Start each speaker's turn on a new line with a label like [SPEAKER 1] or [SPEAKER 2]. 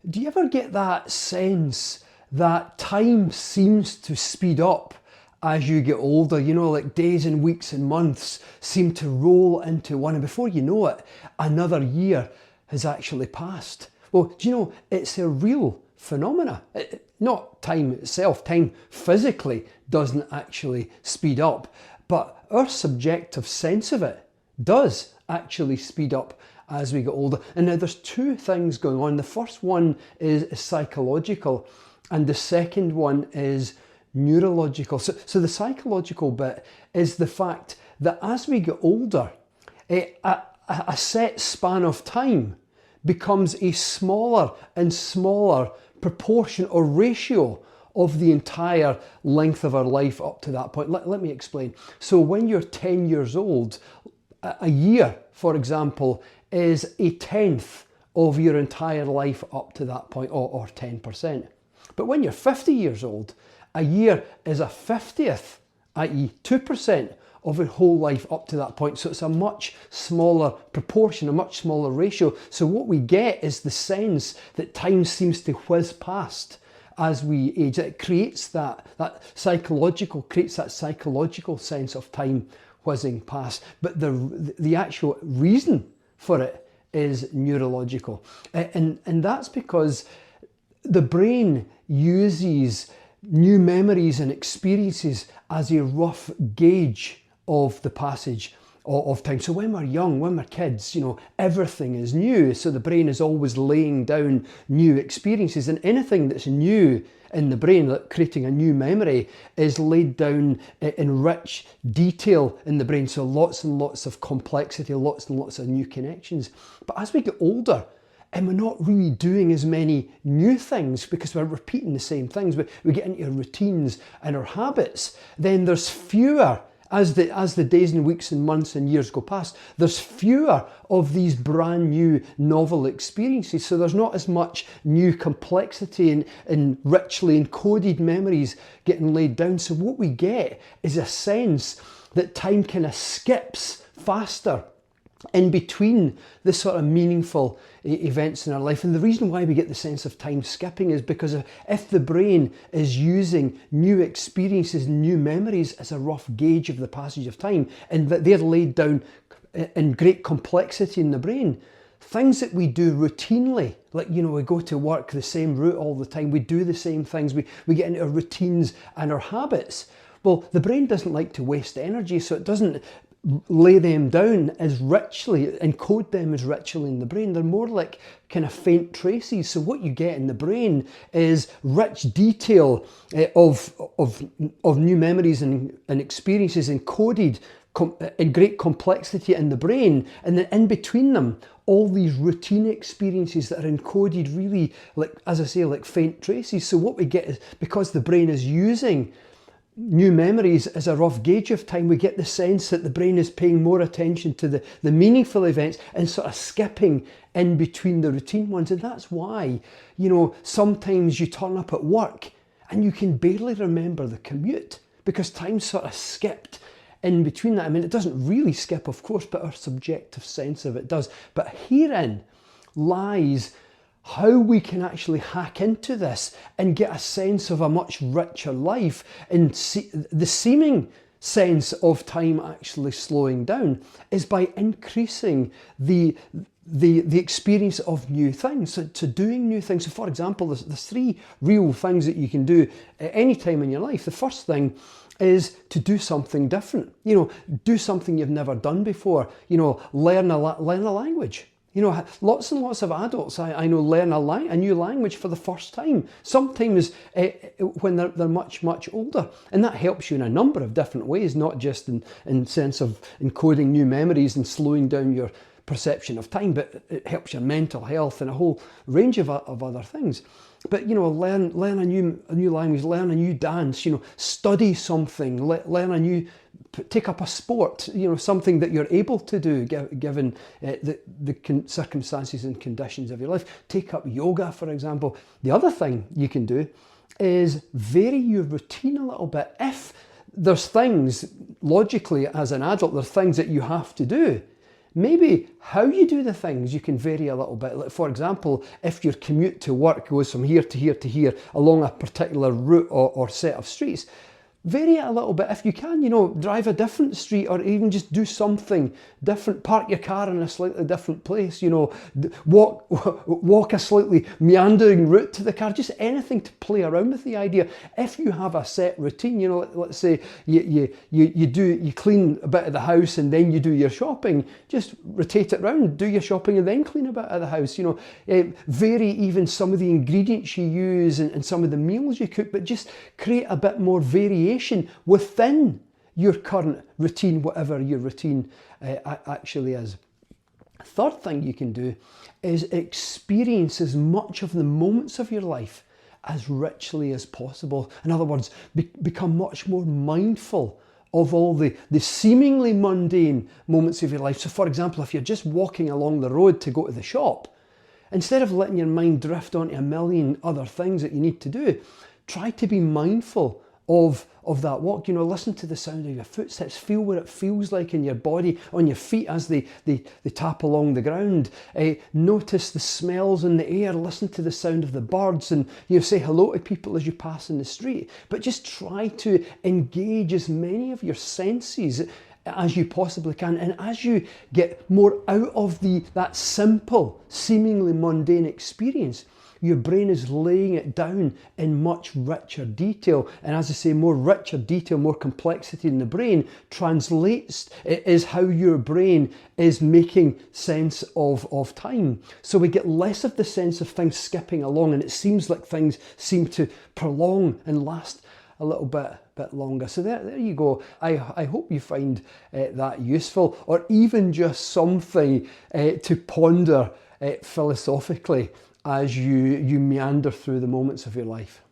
[SPEAKER 1] Do you ever get that sense that time seems to speed up as you get older? You know, like days and weeks and months seem to roll into one, and before you know it, another year has actually passed. Well, do you know, it's a real phenomena. Not time itself, time physically doesn't actually speed up, but our subjective sense of it does actually speed up as we get older. And now there's two things going on. The first one is psychological, and the second one is neurological. So the psychological bit is the fact that as we get older, a set span of time becomes a smaller and smaller proportion or ratio of the entire length of our life up to that point. Let me explain. So when you're 10 years old, a year, for example, is a tenth of your entire life up to that point, or 10%. But when you're 50 years old, a year is a 50th, i.e. 2% of your whole life up to that point. So it's a much smaller proportion, a much smaller ratio. So what we get is the sense that time seems to whiz past as we age. It creates that psychological sense of time whizzing past. But the actual reason for it is neurological. And that's because the brain uses new memories and experiences as a rough gauge of the passage of time. So when we're young, when we're kids, you know, everything is new. So the brain is always laying down new experiences, and anything that's new in the brain, like creating a new memory, is laid down in rich detail in the brain. So lots and lots of complexity, lots and lots of new connections. But as we get older, and we're not really doing as many new things because we're repeating the same things, we get into our routines and our habits, then there's fewer, as the days and weeks and months and years go past, there's fewer of these brand new novel experiences. So there's not as much new complexity and richly encoded memories getting laid down. So what we get is a sense that time kind of skips faster in between the sort of meaningful events in our life. And the reason why we get the sense of time skipping is because if the brain is using new experiences and new memories as a rough gauge of the passage of time, and that they're laid down in great complexity in the brain, things that we do routinely, like, you know, we go to work the same route all the time, we do the same things, we get into our routines and our habits. Well, the brain doesn't like to waste energy, so it doesn't lay them down as richly, encode them as richly in the brain. They're more like kind of faint traces. So what you get in the brain is rich detail of new memories and experiences encoded in great complexity in the brain, and then in between them, all these routine experiences that are encoded really, like, as I say, like faint traces. So what we get is, because the brain is using new memories as a rough gauge of time, we get the sense that the brain is paying more attention to the meaningful events and sort of skipping in between the routine ones. And that's why, you know, sometimes you turn up at work and you can barely remember the commute because time sort of skipped in between that. I mean, it doesn't really skip, of course, but our subjective sense of it does. But herein lies how we can actually hack into this and get a sense of a much richer life, and the seeming sense of time actually slowing down is by increasing the experience of new things, so doing new things. So for example, there's three real things that you can do at any time in your life. The first thing is to do something different. You know, do something you've never done before. You know, learn a language. You know, lots and lots of adults I know learn a new language for the first time, sometimes when they're much, much older. And that helps you in a number of different ways, not just in sense of encoding new memories and slowing down your perception of time, but it helps your mental health and a whole range of other things. But, you know, learn a new language, learn a new dance, you know, study something, take up a sport, you know, something that you're able to do given the circumstances and conditions of your life. Take up yoga, for example. The other thing you can do is vary your routine a little bit. If there's things, logically as an adult, there's things that you have to do, maybe how you do the things you can vary a little bit. Like for example, if your commute to work goes from here to here to here along a particular route or set of streets, vary it a little bit if you can, drive a different street or even just do something different. Park your car in a slightly different place, walk a slightly meandering route to the car, just anything to play around with the idea. If you have a set routine, let's say you clean a bit of the house and then you do your shopping, just rotate it around, do your shopping and then clean a bit of the house, vary even some of the ingredients you use and some of the meals you cook, but just create a bit more variation within your current routine, whatever your routine actually is. Third thing you can do is experience as much of the moments of your life as richly as possible. In other words, become much more mindful of all the seemingly mundane moments of your life. So for example, if you're just walking along the road to go to the shop, instead of letting your mind drift onto a million other things that you need to do, try to be mindful of that walk. Listen to the sound of your footsteps, feel what it feels like in your body, on your feet as they tap along the ground. Notice the smells in the air, listen to the sound of the birds, and say hello to people as you pass in the street. But just try to engage as many of your senses as you possibly can. And as you get more out of that simple, seemingly mundane experience, your brain is laying it down in much richer detail. And as I say, more richer detail, more complexity in the brain is how your brain is making sense of time. So we get less of the sense of things skipping along, and it seems like things seem to prolong and last a little bit longer. So there you go. I hope you find that useful, or even just something to ponder philosophically as you meander through the moments of your life.